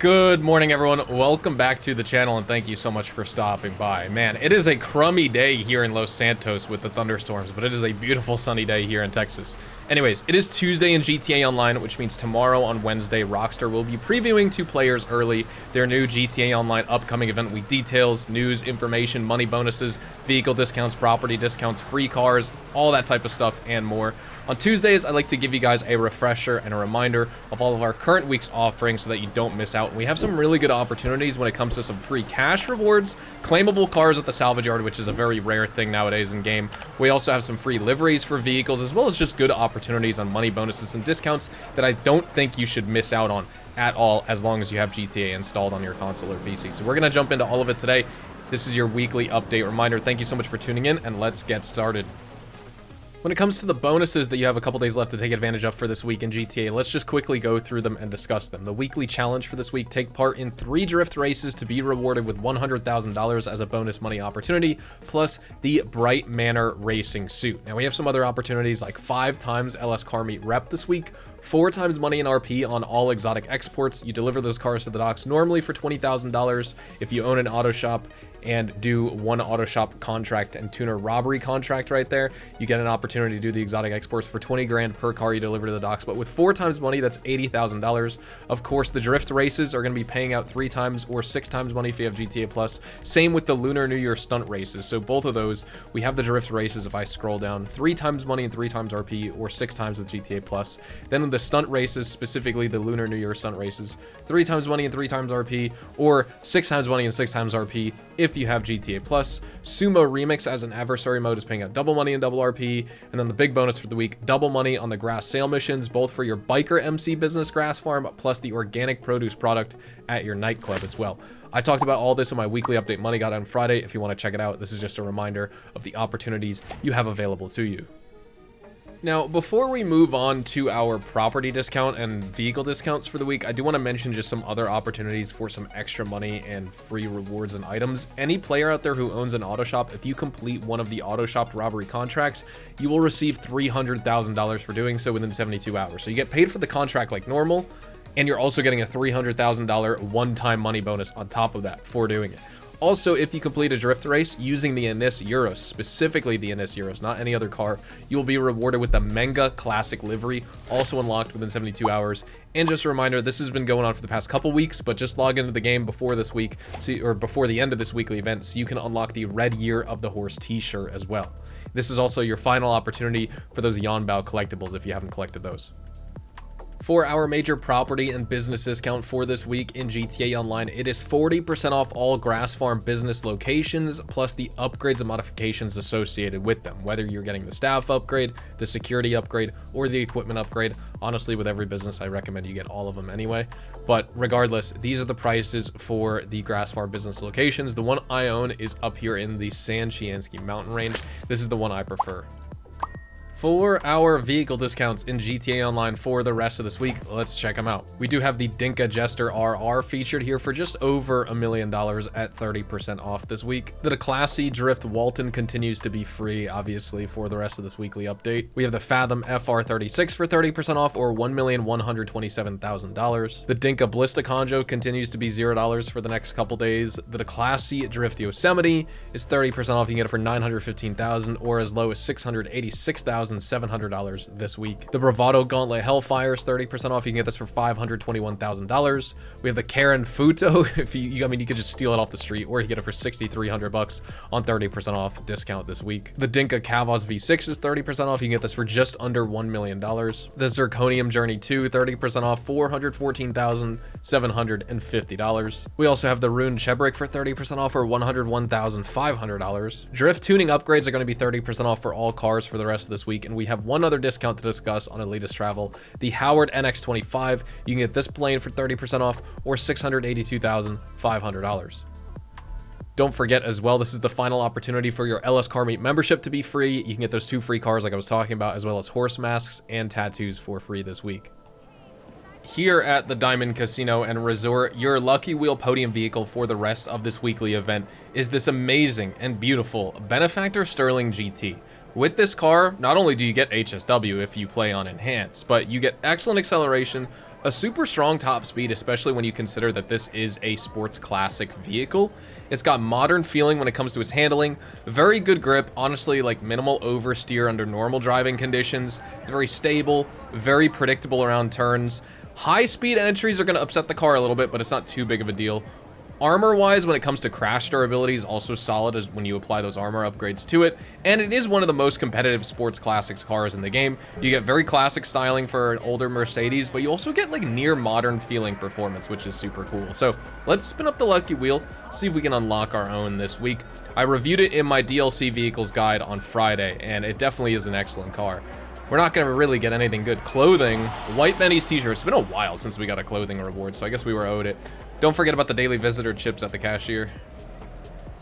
Good morning, everyone. Welcome back to the channel, and thank you so much for stopping by. Man, it is a crummy day here in Los Santos with the thunderstorms, but it is a beautiful sunny day here in Texas. Anyways, it is Tuesday in GTA Online, which means tomorrow on Wednesday, Rockstar will be previewing to players early their new GTA Online upcoming event week details, news, information, money bonuses, vehicle discounts, property discounts, free cars, all that type of stuff, and more. On Tuesdays, I like to give you guys a refresher and a reminder of all of our current week's offerings so that you don't miss out. We have some really good opportunities when it comes to some free cash rewards, claimable cars at the salvage yard, which is a very rare thing nowadays in game. We also have some free liveries for vehicles, as well as just good opportunities on money bonuses and discounts that I don't think you should miss out on at all as long as you have GTA installed on your console or PC. So we're going to jump into all of it today. This is your weekly update reminder. Thank you so much for tuning in, and let's get started. When it comes to the bonuses that you have a couple days left to take advantage of for this week in GTA, let's just quickly go through them and discuss them. The weekly challenge for this week: take part in 3 drift races to be rewarded with $100,000 as a bonus money opportunity, plus the Bright Manor racing suit. Now we have some other opportunities like 5 times LS Car Meet rep this week, 4 times money in RP on all exotic exports. You deliver those cars to the docks normally for $20,000. If you own an auto shop and do 1 auto shop contract and tuner robbery contract right there, you get an opportunity to do the exotic exports for 20 grand per car you deliver to the docks. But with 4 times money, that's $80,000. Of course, the drift races are going to be paying out 3 times or 6 times money if you have GTA Plus. Same with the Lunar New Year stunt races. So both of those, we have the drift races. If I scroll down, 3 times money and 3 times RP, or 6 times with GTA Plus. Then the stunt races, specifically the Lunar New Year stunt races, 3 times money and 3 times RP, or 6 times money and 6 times RP if you have GTA Plus. Sumo Remix as an adversary mode is paying out double money and double RP. And then the big bonus for the week: double money on the grass sale missions, both for your biker MC business grass farm, plus the organic produce product at your nightclub as well. I talked about all this in my weekly update Money Got on Friday. If you want to check it out, this is just a reminder of the opportunities you have available to you. Now, before we move on to our property discount and vehicle discounts for the week, I do want to mention just some other opportunities for some extra money and free rewards and items. Any player out there who owns an auto shop, if you complete one of the auto shopped robbery contracts, you will receive $300,000 for doing so within 72 hours. So you get paid for the contract like normal, and you're also getting a $300,000 one-time money bonus on top of that for doing it. Also, if you complete a drift race using the ADIOS Euros, specifically the ADIOS Euros, not any other car, you will be rewarded with the Menga Classic livery, also unlocked within 72 hours. And just a reminder, this has been going on for the past couple weeks, but just log into the game before this week, or before the end of this weekly event, so you can unlock the Red Year of the Horse t-shirt as well. This is also your final opportunity for those Yanbao collectibles if you haven't collected those. For our major property and business discount for this week in GTA Online, it is 40% off all grass farm business locations, plus the upgrades and modifications associated with them, whether you're getting the staff upgrade, the security upgrade, or the equipment upgrade. Honestly, with every business, I recommend you get all of them anyway. But regardless, these are the prices for the grass farm business locations. The one I own is up here in the San Chiansky mountain range. This is the one I prefer. For our vehicle discounts in GTA Online for the rest of this week, let's check them out. We do have the Dinka Jester RR featured here for just over $1 million at 30% off this week. The Classy Drift Walton continues to be free, obviously, for the rest of this weekly update. We have the Fathom FR36 for 30% off, or $1,127,000. The Dinka Blista Conjo continues to be $0 for the next couple days. The Classy Drift Yosemite is 30% off. You can get it for $915,000, or as low as $686,700 this week. The Bravado Gauntlet Hellfire is 30% off. You can get this for $521,000. We have the Karen Futo. If you, I mean, you could just steal it off the street, or you get it for $6,300 on 30% off discount this week. The Dinka Kavos V6 is 30% off. You can get this for just under $1 million. The Zirconium Journey 2, 30% off, $414,750. We also have the Rune Chebrik for 30% off, or $101,500. Drift tuning upgrades are going to be 30% off for all cars for the rest of this week. And we have one other discount to discuss on Elitist Travel, the Howard NX25. You can get this plane for 30% off, or $682,500. Don't forget as well, this is the final opportunity for your LS Car Meet membership to be free. You can get those 2 free cars like I was talking about, as well as horse masks and tattoos for free this week. Here at the Diamond Casino and Resort, your Lucky Wheel podium vehicle for the rest of this weekly event is this amazing and beautiful Benefactor Sterling GT. With this car, not only do you get HSW if you play on Enhanced, but you get excellent acceleration, A super strong top speed, especially when you consider that this is a sports classic vehicle. It's got modern feeling when it comes to its handling, very good grip, honestly like minimal oversteer under normal driving conditions. It's very stable, very predictable around turns. High speed entries are going to upset the car a little bit, but it's not too big of a deal. Armor-wise, when it comes to crash durability, is also solid as when you apply those armor upgrades to it, and it is one of the most competitive sports classics cars in the game. You get very classic styling for an older Mercedes, but you also get like near modern feeling performance, which is super cool. So let's spin up the lucky wheel, see if we can unlock our own this week. I reviewed it in my DLC vehicles guide on Friday, and it definitely is an excellent car. We're not going to really get anything good. Clothing, White Benny's t-shirt. It's been a while since we got a clothing reward, so I guess we were owed it. Don't forget about the daily visitor chips at the cashier.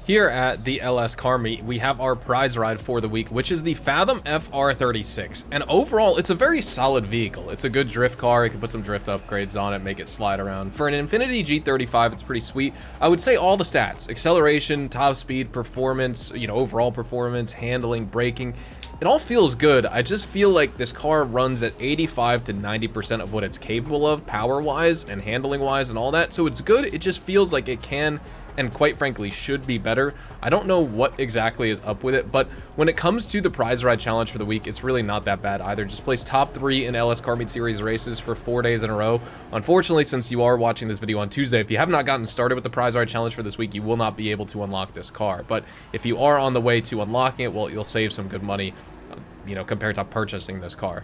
Here at the LS Car Meet, we have our prize ride for the week, which is the Fathom FR36. And overall, it's a very solid vehicle. It's a good drift car. You can put some drift upgrades on it, make it slide around. For an Infiniti G35, it's pretty sweet. I would say all the stats, acceleration, top speed, performance, overall performance, handling, braking, it all feels good. I just feel like this car runs at 85 to 90% of what it's capable of, power-wise and handling-wise and all that. So it's good. It just feels like it can, and quite frankly, should be better. I don't know what exactly is up with it, but when it comes to the prize ride challenge for the week, it's really not that bad either. Just place top 3 in LS Car Meet Series races for 4 days in a row. Unfortunately, since you are watching this video on Tuesday, if you have not gotten started with the prize ride challenge for this week, you will not be able to unlock this car. But if you are on the way to unlocking it, well, you'll save some good money, compared to purchasing this car.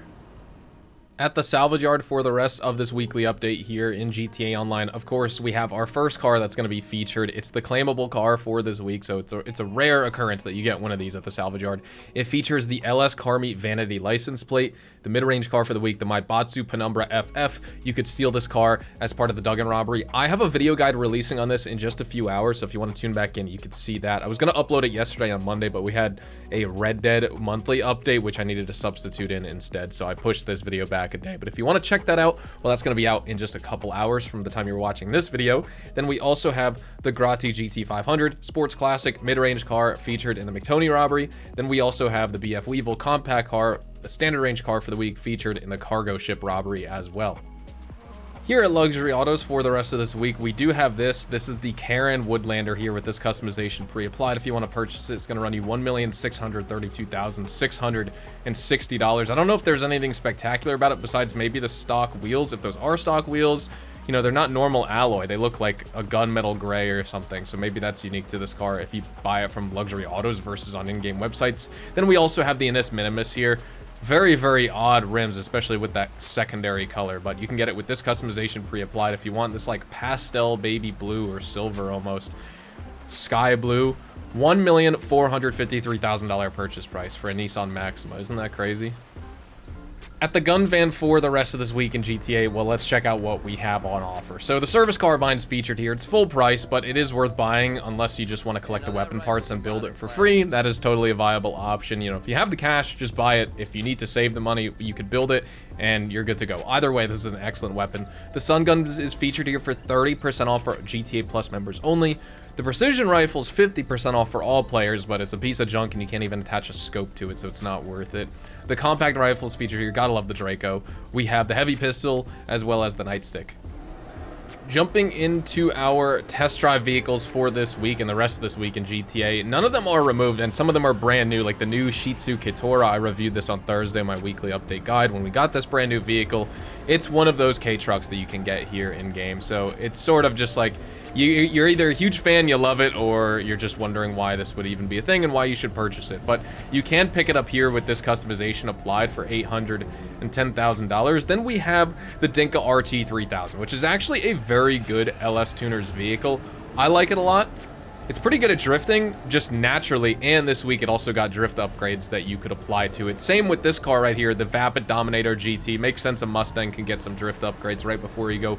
At the salvage yard for the rest of this weekly update here in GTA Online, of course, we have our first car that's going to be featured. It's the claimable car for this week, so it's a rare occurrence that you get one of these at the salvage yard. It features the LS Car Meet Vanity license plate, the mid-range car for the week, the Maibatsu Penumbra FF. You could steal this car as part of the Duggan robbery. I have a video guide releasing on this in just a few hours, so if you want to tune back in, you could see that. I was going to upload it yesterday on Monday, but we had a Red Dead monthly update, which I needed to substitute in instead, so I pushed this video back a day. But if you want to check that out, well, that's going to be out in just a couple hours from the time you're watching this video. Then we also have the Grotti GT500 sports classic mid-range car featured in the McToney robbery. Then we also have the BF Weevil compact car, the standard range car for the week, featured in the cargo ship robbery as well. Here at Luxury Autos for the rest of this week, we do have this. This is the Karen Woodlander here with this customization pre-applied. If you want to purchase it, it's going to run you $1,632,660. I don't know if there's anything spectacular about it besides maybe the stock wheels. If those are stock wheels, they're not normal alloy. They look like a gunmetal gray or something. So maybe that's unique to this car if you buy it from Luxury Autos versus on in-game websites. Then we also have the Innis Minimus here. Very, very odd rims, especially with that secondary color, but you can get it with this customization pre-applied if you want this like pastel baby blue or silver almost sky blue. $1,453,000 purchase price for a Nissan Maxima. Isn't that crazy? At the gun van for the rest of this week in GTA, well, let's check out what we have on offer. So the service carbine's featured here. It's full price, but it is worth buying unless you just want to collect the weapon parts and build it for free. That is totally a viable option. If you have the cash, just buy it. If you need to save the money, you could build it and you're good to go. Either way, this is an excellent weapon. The stun gun is featured here for 30% off for GTA Plus members only. The precision rifle is 50% off for all players, but it's a piece of junk and you can't even attach a scope to it, so it's not worth it. The compact rifle is featured here. Gotta love the Draco. We have the heavy pistol as well as the nightstick. Jumping into our test drive vehicles for this week and the rest of this week in GTA, none of them are removed and some of them are brand new, like the new Shih Tzu Kitora. I reviewed this on Thursday, my weekly update guide. When we got this brand new vehicle, it's one of those K trucks that you can get here in game. So it's sort of just like you're either a huge fan, you love it, or you're just wondering why this would even be a thing and why you should purchase it. But you can pick it up here with this customization applied for $810,000. Then we have the Dinka RT3000, which is actually a very good LS Tuners vehicle. I like it a lot. It's pretty good at drifting, just naturally, and this week it also got drift upgrades that you could apply to it. Same with this car right here, the Vapid Dominator GT. Makes sense a Mustang can get some drift upgrades right before you go,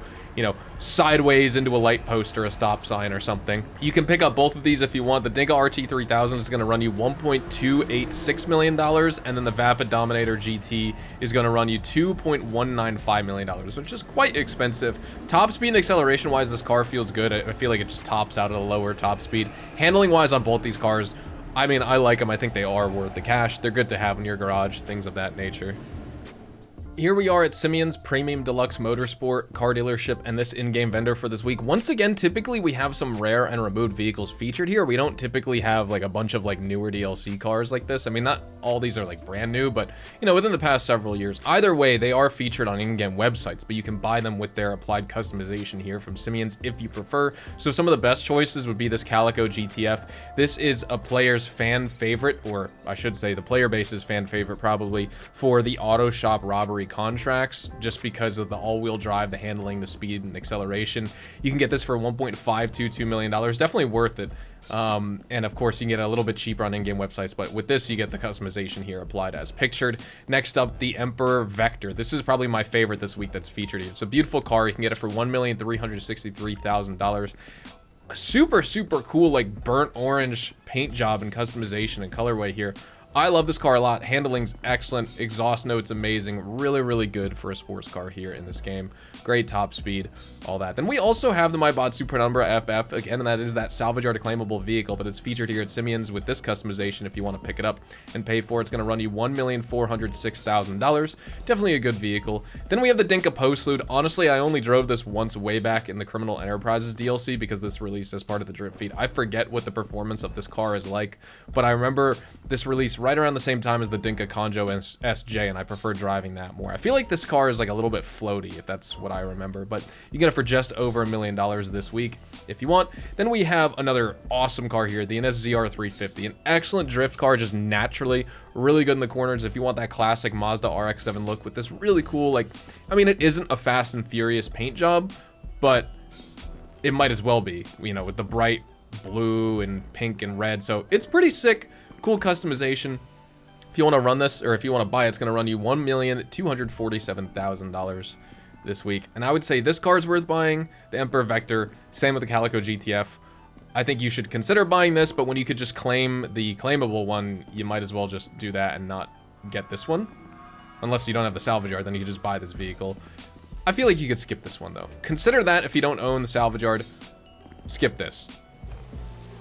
sideways into a light post or a stop sign or something. You can pick up both of these if you want. The Dinka RT3000 is going to run you $1.286 million, and then the Vapid Dominator GT is going to run you $2.195 million, which is quite expensive. Top speed and acceleration-wise, this car feels good. I feel like it just tops out at a lower top speed. Handling wise on both these cars, I mean, I like them. I think they are worth the cash. They're good to have in your garage, things of that nature. Here we are at Simeon's Premium Deluxe Motorsport car dealership and this in-game vendor for this week. Once again, typically we have some rare and removed vehicles featured here. We don't typically have like a bunch of like newer DLC cars like this. I mean, not all these are like brand new, but you know, within the past several years. Either way, they are featured on in-game websites, but you can buy them with their applied customization here from Simeon's if you prefer. So some of the best choices would be this Calico GTF. This is a player's fan favorite, or I should say the player base's fan favorite probably, for the auto shop robbery contracts, just because of the all-wheel drive, the handling, the speed, and acceleration. You can get this for $1.522 million. Definitely worth it. And of course, you can get it a little bit cheaper on in-game websites, but with this, you get the customization here applied as pictured. Next up, the Emperor Vector. This is probably my favorite this week that's featured here. It's a beautiful car. You can get it for $1,363,000. A super, super cool, like burnt orange paint job and customization and colorway here. I love this car a lot. Handling's excellent. Exhaust notes amazing. Really, really good for a sports car here in this game. Great top speed, all that. Then we also have the Maibatsu Penumbra FF. Again, and that is that salvage art claimable vehicle, but it's featured here at Simeon's with this customization if you want to pick it up and pay for it. It's going to run you $1,406,000. Definitely a good vehicle. Then we have the Dinka Postlude. Honestly, I only drove this once way back in the Criminal Enterprises DLC because this released as part of the drip feed. I forget what the performance of this car is like, but I remember this release right around the same time as the Dinka Conjo SJ, and I prefer driving that more. I feel like this car is like a little bit floaty, if that's what I remember, but you get it for just over $1 million this week if you want. Then we have another awesome car here, the NSZR 350, an excellent drift car, just naturally really good in the corners if you want that classic Mazda RX-7 look with this really cool, like, I mean, it isn't a Fast and Furious paint job, but it might as well be, you know, with the bright blue and pink and red, so it's pretty sick. Cool customization. If you want to run this, or if you want to buy it, it's going to run you $1,247,000 this week. And I would say this car is worth buying. The Emperor Vector, same with the Calico GTF. I think you should consider buying this, but when you could just claim the claimable one, you might as well just do that and not get this one. Unless you don't have the salvage yard, then you could just buy this vehicle. I feel like you could skip this one, though. Consider that if you don't own the salvage yard. Skip this.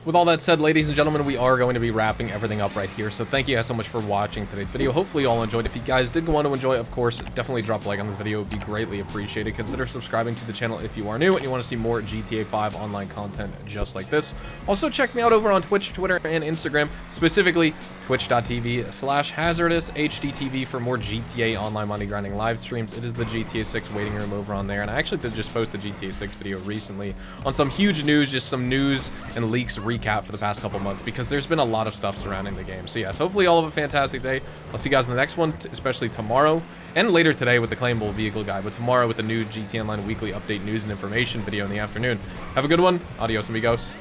With all that said, ladies and gentlemen, we are going to be wrapping everything up right here. So thank you guys so much for watching today's video. Hopefully you all enjoyed. If you guys did want to enjoy, of course, definitely drop a like on this video. It would be greatly appreciated. Consider subscribing to the channel if you are new and you want to see more GTA 5 online content just like this. Also, check me out over on Twitch, Twitter, and Instagram, specifically twitch.tv/hazardoushdtv for more GTA Online money grinding live streams. It is the GTA 6 waiting room over on there, and I actually did just post the GTA 6 video recently on some huge news, just some news and leaks recap for the past couple months, because there's been a lot of stuff surrounding the game. So yes, hopefully all have a fantastic day. I'll see you guys in the next one, especially tomorrow and later today with the claimable vehicle guide, but tomorrow with the new GTA Online weekly update news and information video in the afternoon. Have a good one. Adios, amigos.